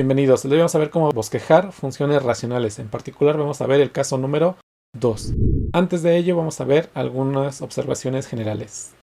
Bienvenidos, hoy vamos a ver cómo bosquejar funciones racionales. En particular vamos a ver el caso número 2. Antes de ello vamos a ver algunas observaciones generales.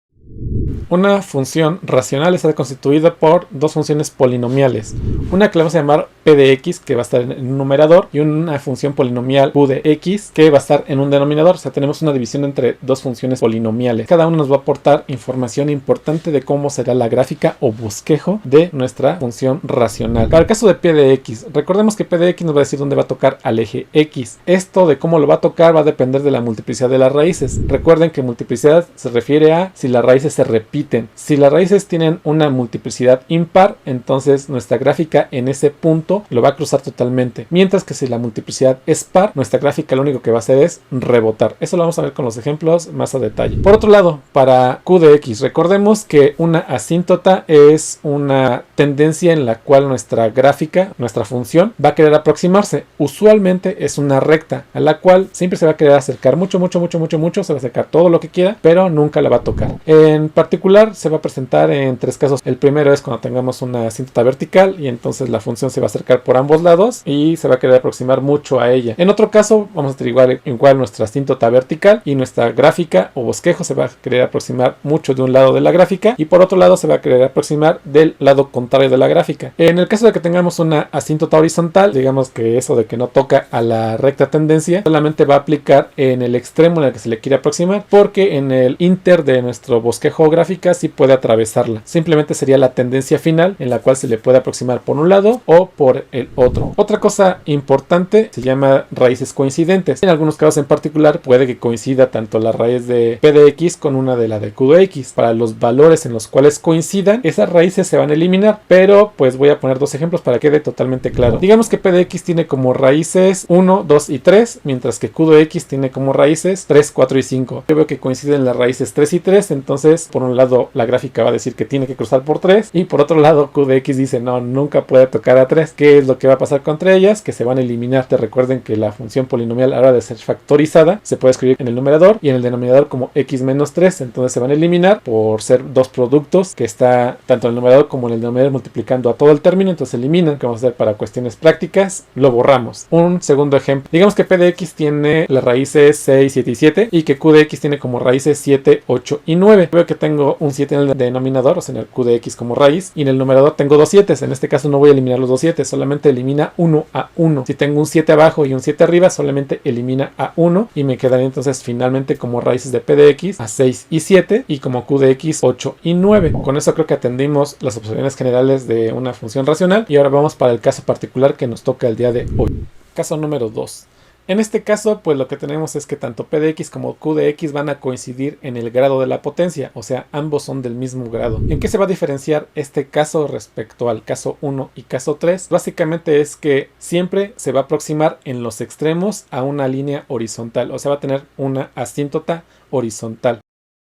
Una función racional está constituida por dos funciones polinomiales. Una que la vamos a llamar p de x, que va a estar en un numerador, y una función polinomial q de x, que va a estar en un denominador. O sea, tenemos una división entre dos funciones polinomiales. Cada uno nos va a aportar información importante de cómo será la gráfica o bosquejo de nuestra función racional. Para el caso de p de x, recordemos que p de x nos va a decir dónde va a tocar al eje x. Esto de cómo lo va a tocar va a depender de la multiplicidad de las raíces. Recuerden que multiplicidad se refiere a si las raíces se repiten. Si las raíces tienen una multiplicidad impar, entonces nuestra gráfica en ese punto lo va a cruzar totalmente. Mientras que si la multiplicidad es par, nuestra gráfica lo único que va a hacer es rebotar. Eso lo vamos a ver con los ejemplos más a detalle. Por otro lado, para q de x, recordemos que una asíntota es una tendencia en la cual nuestra gráfica, nuestra función, va a querer aproximarse. Usualmente es una recta a la cual siempre se va a querer acercar mucho, se va a acercar todo lo que quiera, pero nunca la va a tocar. En particular se va a presentar en tres casos. El primero es cuando tengamos una asíntota vertical y entonces la función se va a acercar por ambos lados y se va a querer aproximar mucho a ella. En otro caso vamos a tener igual nuestra asíntota vertical y nuestra gráfica o bosquejo se va a querer aproximar mucho de un lado de la gráfica y por otro lado se va a querer aproximar del lado contrario de la gráfica. En el caso de que tengamos una asíntota horizontal, digamos que eso de que no toca a la recta tendencia solamente va a aplicar en el extremo en el que se le quiere aproximar, porque en el inter de nuestro bosquejo gráfico sí puede atravesarla. Simplemente sería la tendencia final en la cual se le puede aproximar por un lado o por el otro. Otra cosa importante se llama raíces coincidentes. En algunos casos en particular puede que coincida tanto la raíz de p de x con una de la de q de x. Para los valores en los cuales coincidan, esas raíces se van a eliminar, pero pues voy a poner dos ejemplos para que quede totalmente claro. Digamos que p de x tiene como raíces 1, 2 y 3, mientras que q de x tiene como raíces 3, 4 y 5. Yo veo que coinciden las raíces 3 y 3, entonces por un lado la gráfica va a decir que tiene que cruzar por 3 y por otro lado q de x dice no, nunca puede tocar a 3. ¿Qué es lo que va a pasar contra ellas? Que se van a eliminar. Te recuerden que la función polinomial a la hora de ser factorizada se puede escribir en el numerador y en el denominador como x menos 3, entonces se van a eliminar por ser dos productos que está tanto en el numerador como en el denominador multiplicando a todo el término, entonces se eliminan. ¿Qué vamos a hacer para cuestiones prácticas? Lo borramos. Un segundo ejemplo, digamos que p de x tiene las raíces 6, 7 y 7 y que q de x tiene como raíces 7, 8 y 9. Veo que tengo un 7 en el denominador, o sea en el q de x como raíz, y en el numerador tengo dos 7. En este caso no voy a eliminar los dos 7, solamente elimina 1 a 1. Si tengo un 7 abajo y un 7 arriba, solamente elimina a 1 y me quedaría entonces finalmente como raíces de p de x a 6 y 7 y como q de x 8 y 9. Con eso creo que atendimos las observaciones generales de una función racional y ahora vamos para el caso particular que nos toca el día de hoy. Caso número 2. En este caso, pues lo que tenemos es que tanto p de x como q de x van a coincidir en el grado de la potencia, o sea, ambos son del mismo grado. ¿En qué se va a diferenciar este caso respecto al caso 1 y caso 3? Básicamente es que siempre se va a aproximar en los extremos a una línea horizontal, o sea, va a tener una asíntota horizontal.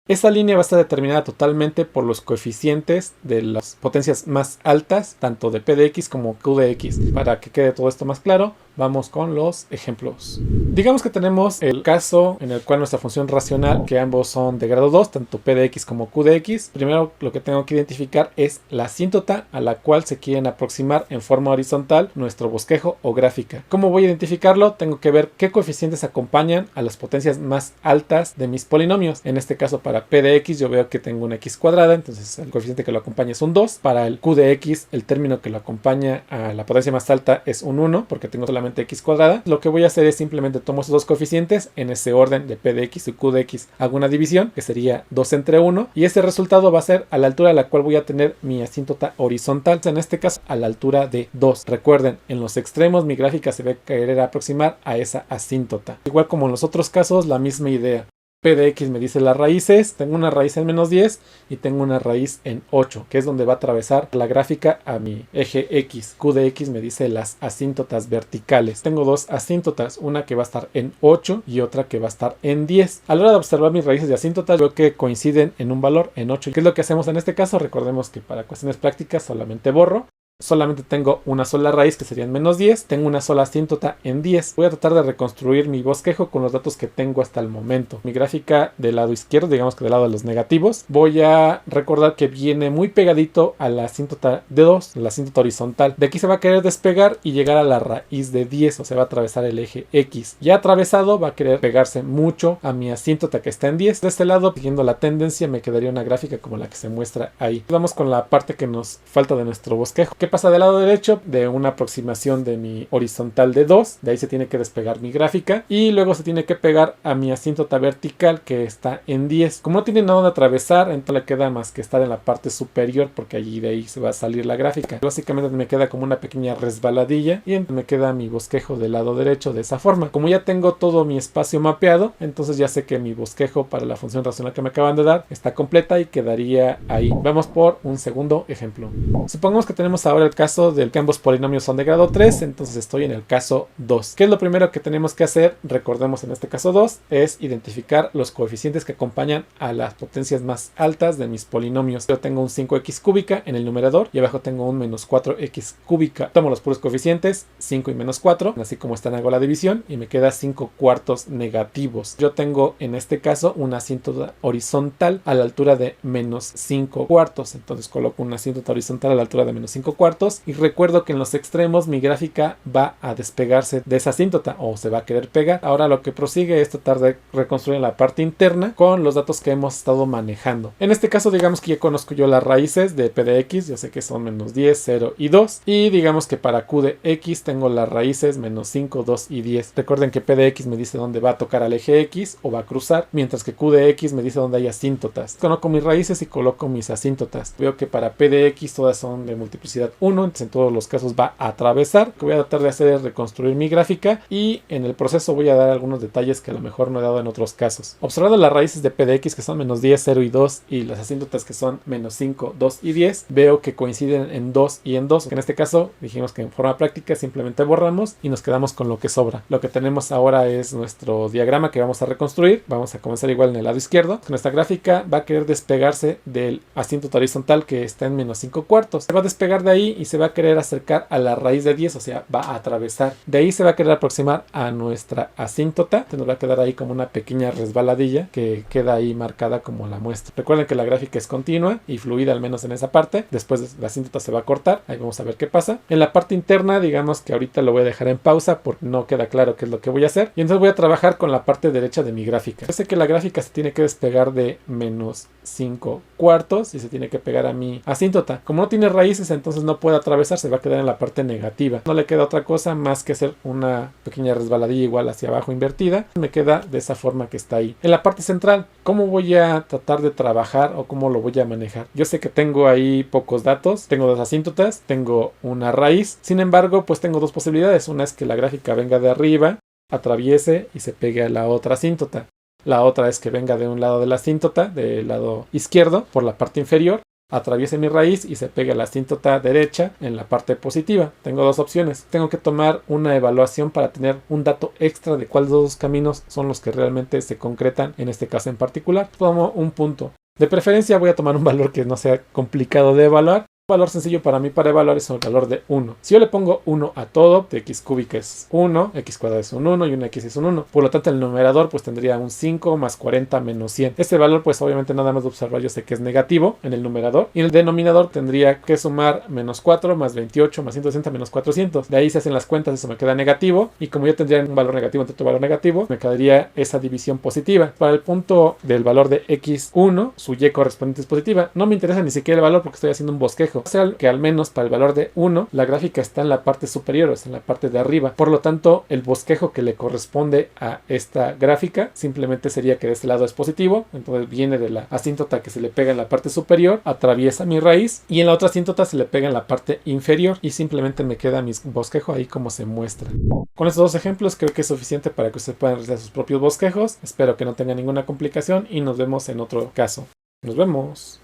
Esta línea va a estar determinada totalmente por los coeficientes de las potencias más altas, tanto de p de x como q de x. Para que quede todo esto más claro, vamos con los ejemplos. Digamos que tenemos el caso en el cual nuestra función racional, que ambos son de grado 2, tanto p de x como q de x. Primero lo que tengo que identificar es la asíntota a la cual se quieren aproximar en forma horizontal nuestro bosquejo o gráfica. ¿Cómo voy a identificarlo? Tengo que ver qué coeficientes acompañan a las potencias más altas de mis polinomios. En este caso para p de x yo veo que tengo una x cuadrada, entonces el coeficiente que lo acompaña es un 2. Para el q de x el término que lo acompaña a la potencia más alta es un 1, porque tengo solamente x cuadrada. Lo que voy a hacer es simplemente tomo esos dos coeficientes en ese orden de p de x y q de x, hago una división que sería 2 entre 1 y ese resultado va a ser a la altura a la cual voy a tener mi asíntota horizontal, en este caso a la altura de 2. Recuerden, en los extremos mi gráfica se va a querer aproximar a esa asíntota. Igual como en los otros casos, la misma idea. P de x me dice las raíces, tengo una raíz en menos 10 y tengo una raíz en 8, que es donde va a atravesar la gráfica a mi eje x. Q de x me dice las asíntotas verticales. Tengo dos asíntotas, una que va a estar en 8 y otra que va a estar en 10. A la hora de observar mis raíces de asíntotas, veo que coinciden en un valor en 8. ¿Qué es lo que hacemos en este caso? Recordemos que para cuestiones prácticas solamente borro solamente tengo una sola raíz que serían menos 10, tengo una sola asíntota en 10. Voy a tratar de reconstruir mi bosquejo con los datos que tengo hasta el momento. Mi gráfica del lado izquierdo, digamos que del lado de los negativos, voy a recordar que viene muy pegadito a la asíntota de 2, la asíntota horizontal. De aquí se va a querer despegar y llegar a la raíz de 10, o sea, va a atravesar el eje X. Ya atravesado, va a querer pegarse mucho a mi asíntota que está en 10. De este lado, siguiendo la tendencia, me quedaría una gráfica como la que se muestra ahí. Vamos con la parte que nos falta de nuestro bosquejo. ¿Qué pasa del lado derecho? De una aproximación de mi horizontal de 2, de ahí se tiene que despegar mi gráfica y luego se tiene que pegar a mi asíntota vertical que está en 10. Como no tiene nada de atravesar, entonces le queda más que estar en la parte superior porque allí de ahí se va a salir la gráfica. Básicamente me queda como una pequeña resbaladilla y me queda mi bosquejo del lado derecho de esa forma. Como ya tengo todo mi espacio mapeado, entonces ya sé que mi bosquejo para la función racional que me acaban de dar está completa y quedaría ahí. Vamos por un segundo ejemplo. Supongamos que tenemos ahora el caso del que ambos polinomios son de grado 3, entonces estoy en el caso 2. ¿Qué es lo primero que tenemos que hacer? Recordemos en este caso 2, es identificar los coeficientes que acompañan a las potencias más altas de mis polinomios. Yo tengo un 5x cúbica en el numerador y abajo tengo un menos 4x cúbica. Tomo los puros coeficientes, 5 y menos 4, así como están, hago la división y me queda 5 cuartos negativos. Yo tengo en este caso una asíntota horizontal a la altura de menos 5 cuartos, entonces coloco una asíntota horizontal a la altura de menos 5 cuartos. Y recuerdo que en los extremos mi gráfica va a despegarse de esa asíntota o se va a querer pegar. Ahora lo que prosigue es tratar de reconstruir la parte interna con los datos que hemos estado manejando. En este caso digamos que ya conozco yo las raíces de p de x, yo sé que son menos 10, 0 y 2. Y digamos que para q de x tengo las raíces menos 5, 2 y 10. Recuerden que p de x me dice dónde va a tocar al eje x o va a cruzar, mientras que q de x me dice dónde hay asíntotas. Conozco mis raíces y coloco mis asíntotas. Veo que para p de x todas son de multiplicidad 1, entonces en todos los casos va a atravesar. Lo que voy a tratar de hacer es reconstruir mi gráfica y en el proceso voy a dar algunos detalles que a lo mejor no he dado en otros casos. Observando las raíces de p de x que son menos 10, 0 y 2 y las asíntotas que son menos 5, 2 y 10, veo que coinciden en 2 y en 2. En este caso dijimos que en forma práctica simplemente borramos y nos quedamos con lo que sobra. Lo que tenemos ahora es nuestro diagrama que vamos a reconstruir. Vamos a comenzar igual en el lado izquierdo. Nuestra gráfica va a querer despegarse del asíntota horizontal que está en menos 5 cuartos. Se va a despegar de ahí y se va a querer acercar a la raíz de 10, o sea, va a atravesar. De ahí se va a querer aproximar a nuestra asíntota. Nos va a quedar ahí como una pequeña resbaladilla que queda ahí marcada como la muestra. Recuerden que la gráfica es continua y fluida, al menos en esa parte. Después la asíntota se va a cortar. Ahí vamos a ver qué pasa. En la parte interna, digamos que ahorita lo voy a dejar en pausa porque no queda claro qué es lo que voy a hacer. Y entonces voy a trabajar con la parte derecha de mi gráfica. Yo sé que la gráfica se tiene que despegar de menos 5 cuartos y se tiene que pegar a mi asíntota. Como no tiene raíces, entonces no puede atravesar, se va a quedar en la parte negativa. No le queda otra cosa más que hacer una pequeña resbaladilla igual hacia abajo invertida. Me queda de esa forma que está ahí. En la parte central, ¿cómo voy a tratar de trabajar o cómo lo voy a manejar? Yo sé que tengo ahí pocos datos, tengo dos asíntotas, tengo una raíz. Sin embargo, pues tengo dos posibilidades. Una es que la gráfica venga de arriba, atraviese y se pegue a la otra asíntota. La otra es que venga de un lado de la asíntota, del lado izquierdo, por la parte inferior, atraviese mi raíz y se pegue a la asíntota derecha en la parte positiva. Tengo dos opciones. Tengo que tomar una evaluación para tener un dato extra de cuáles dos caminos son los que realmente se concretan en este caso en particular. Tomo un punto. De preferencia voy a tomar un valor que no sea complicado de evaluar. Un valor sencillo para mí para evaluar es el valor de 1. Si yo le pongo 1 a todo, de x cúbica es 1, x cuadrado es un 1 y una x es un 1. Por lo tanto, el numerador pues tendría un 5 más 40 menos 100. Este valor pues obviamente nada más de observar yo sé que es negativo en el numerador. Y en el denominador tendría que sumar menos 4 más 28 más 160 menos 400. De ahí se hacen las cuentas, eso me queda negativo. Y como yo tendría un valor negativo entre otro valor negativo, me quedaría esa división positiva. Para el punto del valor de x1, su y correspondiente es positiva. No me interesa ni siquiera el valor porque estoy haciendo un bosquejo. O sea que al menos para el valor de 1 la gráfica está en la parte superior, o sea en la parte de arriba. Por lo tanto, el bosquejo que le corresponde a esta gráfica simplemente sería que de este lado es positivo. Entonces viene de la asíntota que se le pega en la parte superior, atraviesa mi raíz y en la otra asíntota se le pega en la parte inferior y simplemente me queda mi bosquejo ahí como se muestra. Con estos dos ejemplos creo que es suficiente para que ustedes puedan realizar sus propios bosquejos. Espero que no tenga ninguna complicación y nos vemos en otro caso. Nos vemos.